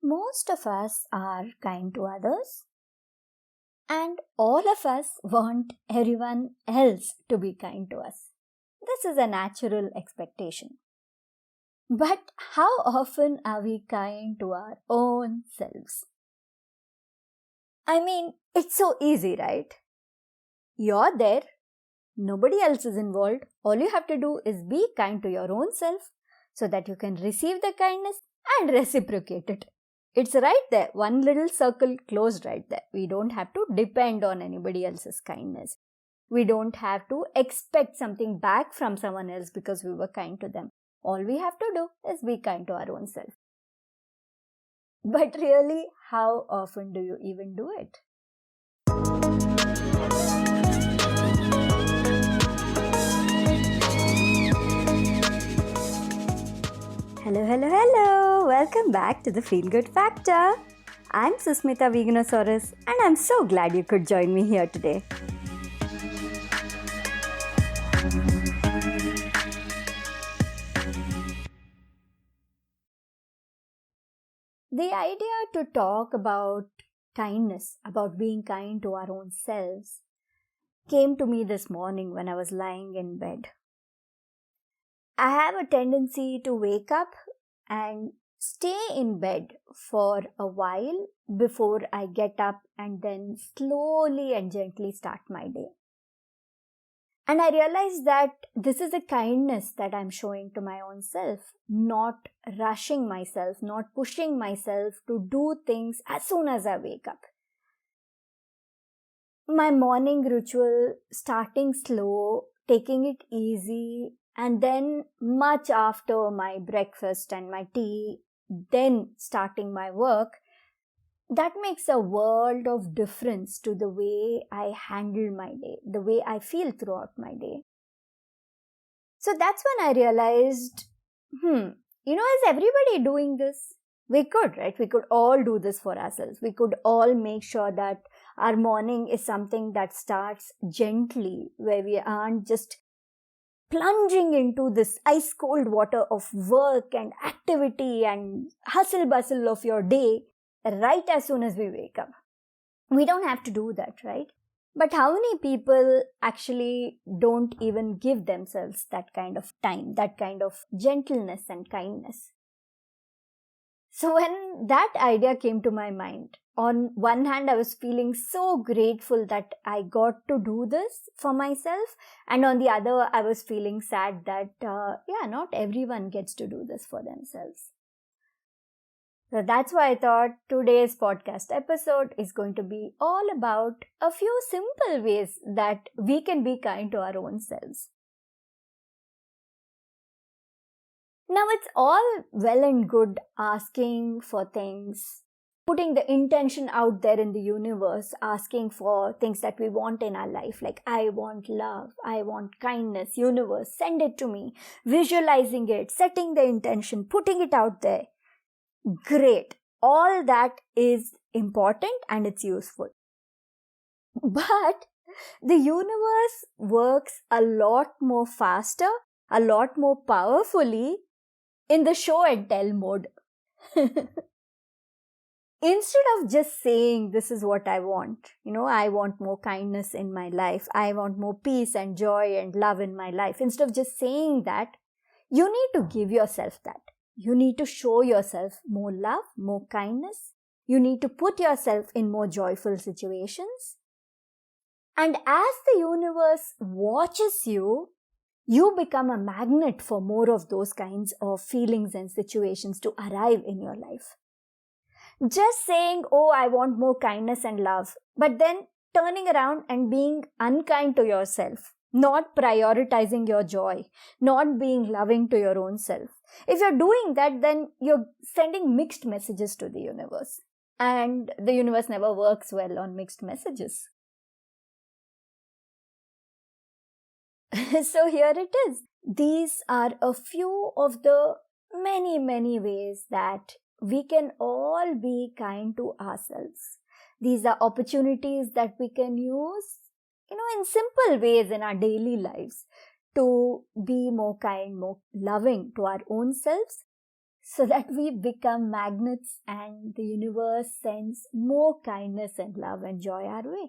Most of us are kind to others, and all of us want everyone else to be kind to us. This is a natural expectation. But how often are we kind to our own selves? I mean, it's so easy, right? You're there, nobody else is involved. All you have to do is be kind to your own self so that you can receive the kindness and reciprocate it. It's right there, one little circle closed right there. We don't have to depend on anybody else's kindness. We don't have to expect something back from someone else because we were kind to them. All we have to do is be kind to our own self. But really, how often do you even do it? Hello. Welcome back to the Feel Good Factor. I'm Susmita Veganosaurus and I'm so glad you could join me here today. The idea to talk about kindness, about being kind to our own selves, came to me this morning when I was lying in bed. I have a tendency to wake up and stay in bed for a while before I get up and then slowly and gently start my day. And I realized that this is a kindness that I'm showing to my own self, not rushing myself, not pushing myself to do things as soon as I wake up. My morning ritual, starting slow, taking it easy, and then much after my breakfast and my tea, then starting my work, that makes a world of difference to the way I handle my day, the way I feel throughout my day. So that's when I realized, is everybody doing this? We could, right? We could all do this for ourselves. We could all make sure that our morning is something that starts gently, where we aren't just plunging into this ice cold water of work and activity and hustle bustle of your day right as soon as we wake up. We don't have to do that, right? But how many people actually don't even give themselves that kind of time, that kind of gentleness and kindness? So when that idea came to my mind, on one hand, I was feeling so grateful that I got to do this for myself. And on the other, I was feeling sad that, not everyone gets to do this for themselves. So that's why I thought today's podcast episode is going to be all about a few simple ways that we can be kind to our own selves. Now, it's all well and good asking for things, putting the intention out there in the universe, asking for things that we want in our life, like I want love, I want kindness, universe, send it to me, visualizing it, setting the intention, putting it out there. Great. All that is important and it's useful. But the universe works a lot more faster, a lot more powerfully in the show and tell mode. Instead of just saying, this is what I want, I want more kindness in my life, I want more peace and joy and love in my life. Instead of just saying that, you need to give yourself that. You need to show yourself more love, more kindness. You need to put yourself in more joyful situations. And as the universe watches you, you become a magnet for more of those kinds of feelings and situations to arrive in your life. Just saying, I want more kindness and love, but then turning around and being unkind to yourself, not prioritizing your joy, not being loving to your own self. If you're doing that, then you're sending mixed messages to the universe. And the universe never works well on mixed messages. So here it is. These are a few of the many ways that we can all be kind to ourselves. These are opportunities that we can use, in simple ways in our daily lives to be more kind, more loving to our own selves so that we become magnets and the universe sends more kindness and love and joy our way.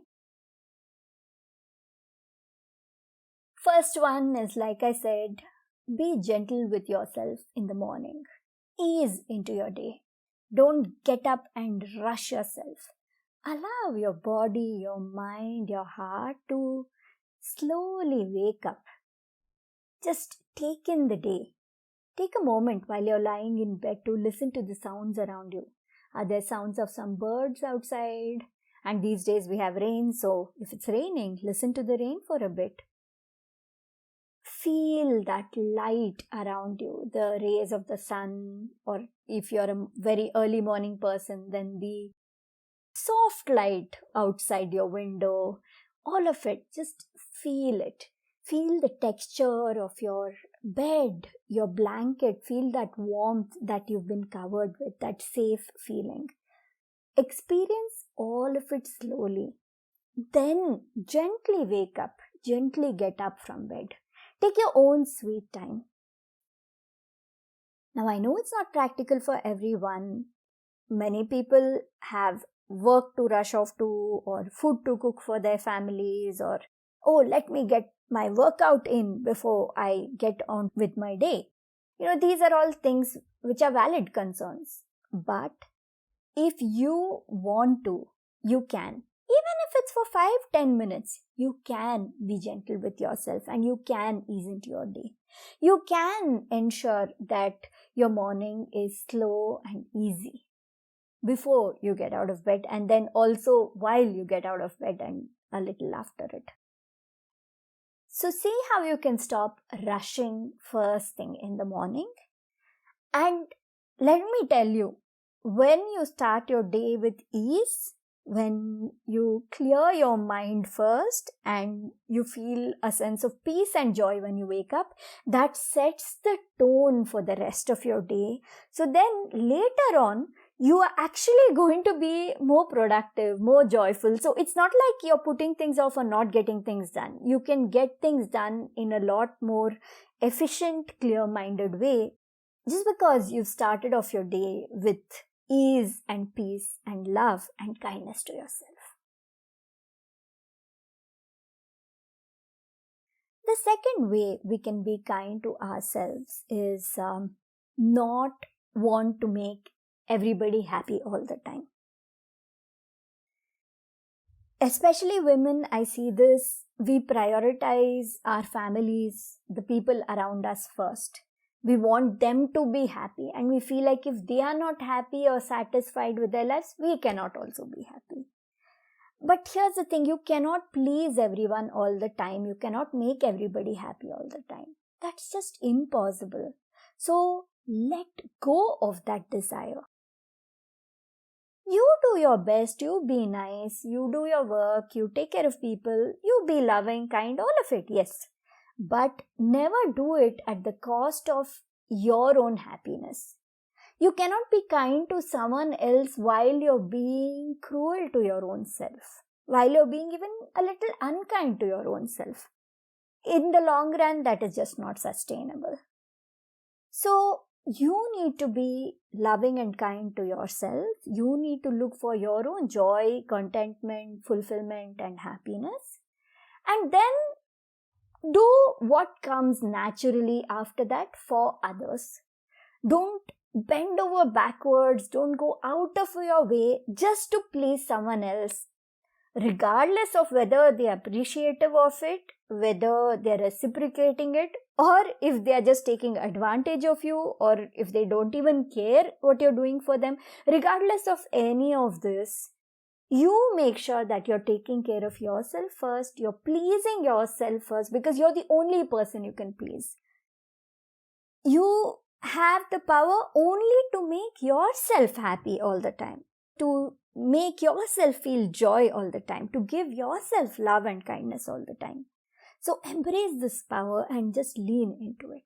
First one is, like I said, be gentle with yourself in the morning. Ease into your day. Don't get up and rush yourself. Allow your body, your mind, your heart to slowly wake up. Just take in the day. Take a moment while you're lying in bed to listen to the sounds around you. Are there sounds of some birds outside? And these days we have rain, so if it's raining, listen to the rain for a bit. Feel that light around you, the rays of the sun, or if you're a very early morning person, then the soft light outside your window, all of it, just feel it. Feel the texture of your bed, your blanket, feel that warmth that you've been covered with, that safe feeling. Experience all of it slowly. Then gently wake up, gently get up from bed. Take your own sweet time. Now, I know it's not practical for everyone. Many people have work to rush off to, or food to cook for their families, or, oh, let me get my workout in before I get on with my day. These are all things which are valid concerns. But if you want to, you can. Even if it's for 5-10 minutes, you can be gentle with yourself and you can ease into your day. You can ensure that your morning is slow and easy before you get out of bed, and then also while you get out of bed and a little after it. So see how you can stop rushing first thing in the morning. And let me tell you, when you start your day with ease, when you clear your mind first and you feel a sense of peace and joy when you wake up, that sets the tone for the rest of your day. So then later on, you are actually going to be more productive, more joyful. So it's not like you're putting things off or not getting things done. You can get things done in a lot more efficient, clear-minded way, just because you've started off your day with ease and peace and love and kindness to yourself. The second way we can be kind to ourselves is not want to make everybody happy all the time. Especially women, I see this, we prioritize our families, the people around us first. We want them to be happy, and we feel like if they are not happy or satisfied with their lives, we cannot also be happy. But here's the thing, you cannot please everyone all the time. You cannot make everybody happy all the time. That's just impossible. So let go of that desire. You do your best, you be nice, you do your work, you take care of people, you be loving, kind, all of it, yes. But never do it at the cost of your own happiness. You cannot be kind to someone else while you're being cruel to your own self, while you're being even a little unkind to your own self. In the long run, that is just not sustainable. So, you need to be loving and kind to yourself. You need to look for your own joy, contentment, fulfillment, and happiness. And then do what comes naturally after that for others. Don't bend over backwards. Don't go out of your way just to please someone else, regardless of whether they are appreciative of it, whether they are reciprocating it, or if they are just taking advantage of you, or if they don't even care what you're doing for them. Regardless of any of this, you make sure that you're taking care of yourself first, you're pleasing yourself first, because you're the only person you can please. You have the power only to make yourself happy all the time, to make yourself feel joy all the time, to give yourself love and kindness all the time. So embrace this power and just lean into it.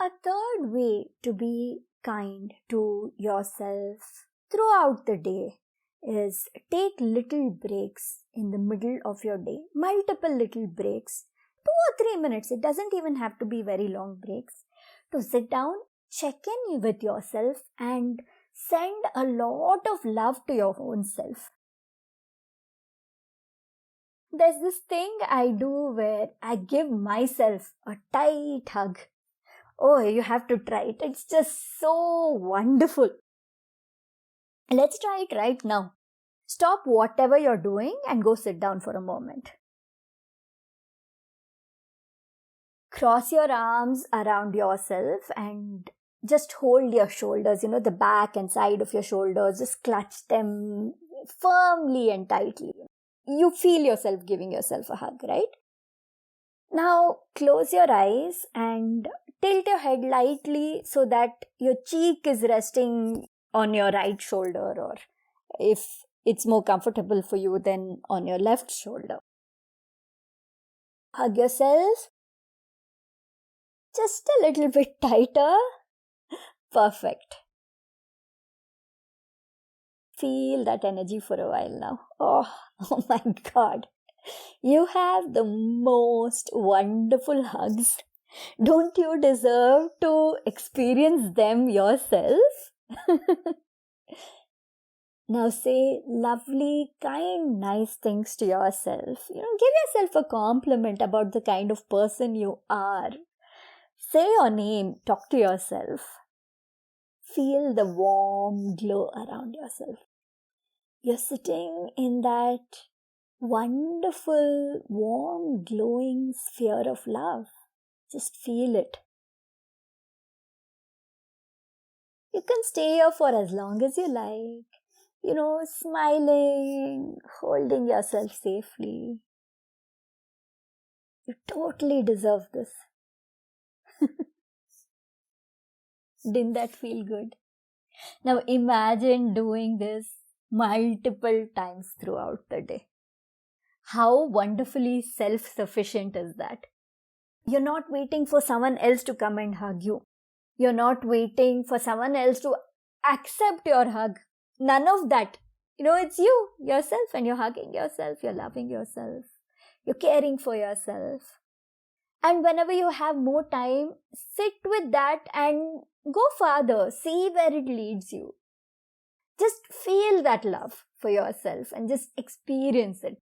A third way to be kind to yourself throughout the day is take little breaks in the middle of your day, multiple little breaks. 2 or 3 minutes. It doesn't even have to be very long breaks. To sit down, check in with yourself and send a lot of love to your own self. There's this thing I do where I give myself a tight hug. Oh, you have to try it. It's just so wonderful. Let's try it right now. Stop whatever you're doing and go sit down for a moment. Cross your arms around yourself and just hold your shoulders, the back and side of your shoulders. Just clutch them firmly and tightly. You feel yourself giving yourself a hug, right? Now close your eyes and tilt your head lightly so that your cheek is resting on your right shoulder, or if it's more comfortable for you, then on your left shoulder. Hug yourself just a little bit tighter. Perfect. Feel that energy for a while now. Oh my God. You have the most wonderful hugs. Don't you deserve to experience them yourself? Now say lovely, kind, nice things to yourself. Give yourself a compliment about the kind of person you are. Say your name, talk to yourself. Feel the warm glow around yourself. You're sitting in that wonderful, warm, glowing sphere of love. Just feel it. You can stay here for as long as you like. Smiling, holding yourself safely. You totally deserve this. Didn't that feel good? Now imagine doing this multiple times throughout the day. How wonderfully self-sufficient is that? You're not waiting for someone else to come and hug you. You're not waiting for someone else to accept your hug. None of that. It's you, yourself, and you're hugging yourself, you're loving yourself, you're caring for yourself. And whenever you have more time, sit with that and go further. See where it leads you. Just feel that love for yourself and just experience it.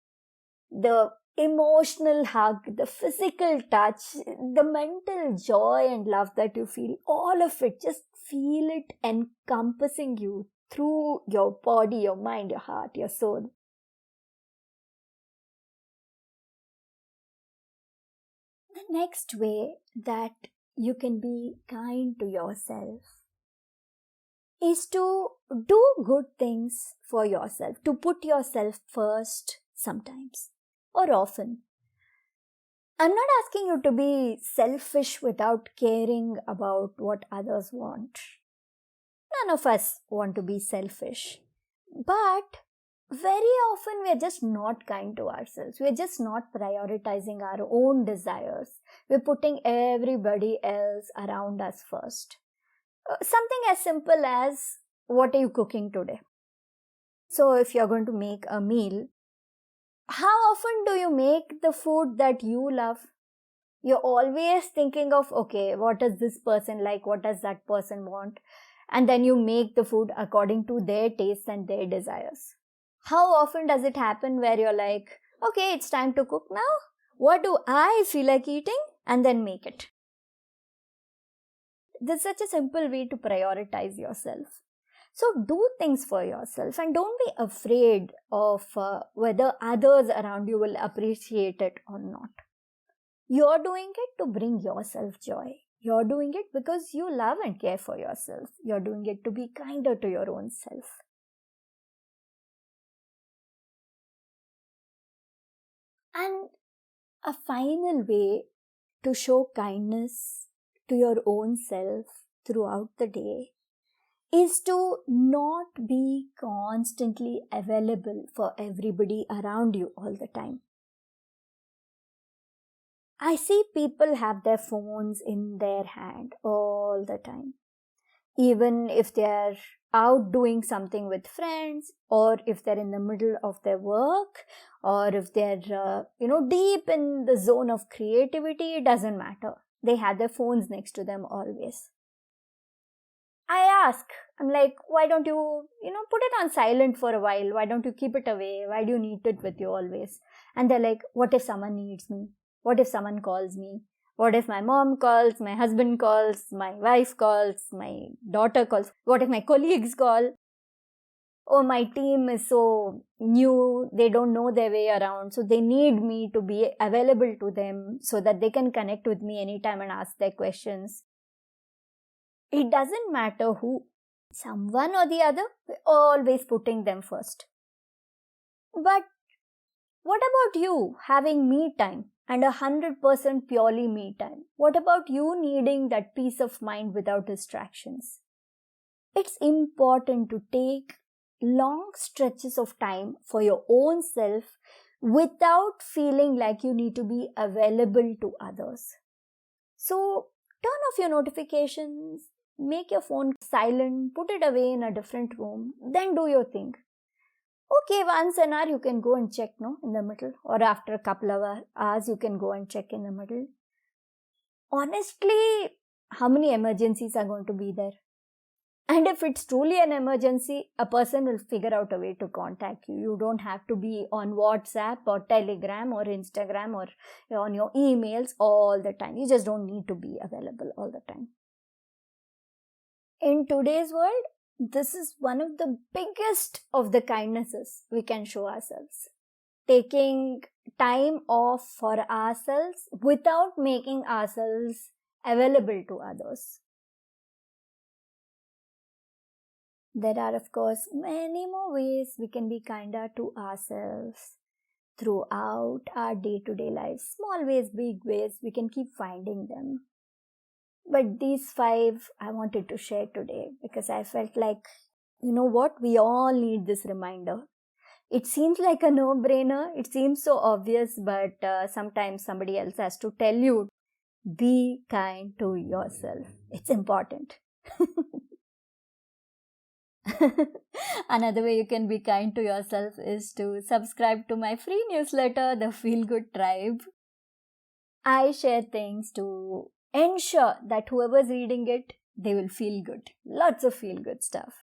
The emotional hug, the physical touch, the mental joy and love that you feel, all of it, just feel it encompassing you through your body, your mind, your heart, your soul. The next way that you can be kind to yourself is to do good things for yourself, to put yourself first sometimes or often. I'm not asking you to be selfish without caring about what others want. None of us want to be selfish. But very often we are just not kind to ourselves. We are just not prioritizing our own desires. We're putting everybody else around us first. Something as simple as, what are you cooking today? So if you're going to make a meal, how often do you make the food that you love? You're always thinking of, okay, what does this person like? What does that person want? And then you make the food according to their tastes and their desires. How often does it happen where you're like, okay, it's time to cook now. What do I feel like eating? And then make it. This is such a simple way to prioritize yourself. So do things for yourself and don't be afraid of whether others around you will appreciate it or not. You're doing it to bring yourself joy. You're doing it because you love and care for yourself. You're doing it to be kinder to your own self. And a final way to show kindness to your own self throughout the day is to not be constantly available for everybody around you all the time. I see people have their phones in their hand all the time. even if they're out doing something with friends, or if they're in the middle of their work, or if they're deep in the zone of creativity. It doesn't matter. They have their phones next to them always. I ask, I'm like, why don't you put it on silent for a while? Why don't you keep it away? Why do you need it with you always? And they're like, what if someone needs me? What if someone calls me? What if my mom calls, my husband calls, my wife calls, my daughter calls? What if my colleagues call? Oh, my team is so new, they don't know their way around, so they need me to be available to them so that they can connect with me anytime and ask their questions. It doesn't matter who, someone or the other, we're always putting them first. But what about you having me time and 100% purely me time? What about you needing that peace of mind without distractions? It's important to take long stretches of time for your own self without feeling like you need to be available to others. So turn off your notifications, make your phone silent, put it away in a different room, then do your thing. Okay, once an hour you can go and check, in the middle, or after a couple of hours you can go and check in the middle. Honestly, how many emergencies are going to be there? And if it's truly an emergency, a person will figure out a way to contact you. You don't have to be on WhatsApp or Telegram or Instagram or on your emails all the time. You just don't need to be available all the time. In today's world, this is one of the biggest of the kindnesses we can show ourselves. Taking time off for ourselves without making ourselves available to others. There are, of course, many more ways we can be kinder to ourselves throughout our day-to-day lives. Small ways, big ways, we can keep finding them. But these 5 I wanted to share today because I felt like, we all need this reminder. It seems like a no-brainer. It seems so obvious, but sometimes somebody else has to tell you, be kind to yourself. It's important. Another way you can be kind to yourself is to subscribe to my free newsletter, The Feel Good Tribe. I share things to ensure that whoever's reading it, they will feel good. Lots of feel good stuff.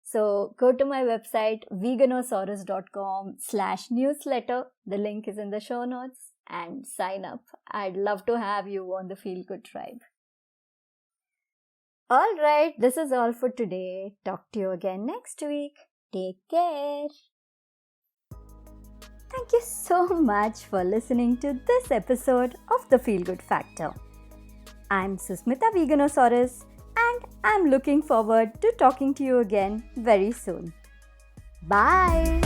So go to my website veganosaurus.com/newsletter. The link is in the show notes and sign up. I'd love to have you on the Feel Good Tribe. Alright, this is all for today. Talk to you again next week. Take care. Thank you so much for listening to this episode of The Feel Good Factor. I'm Susmita Veganosaurus and I'm looking forward to talking to you again very soon. Bye!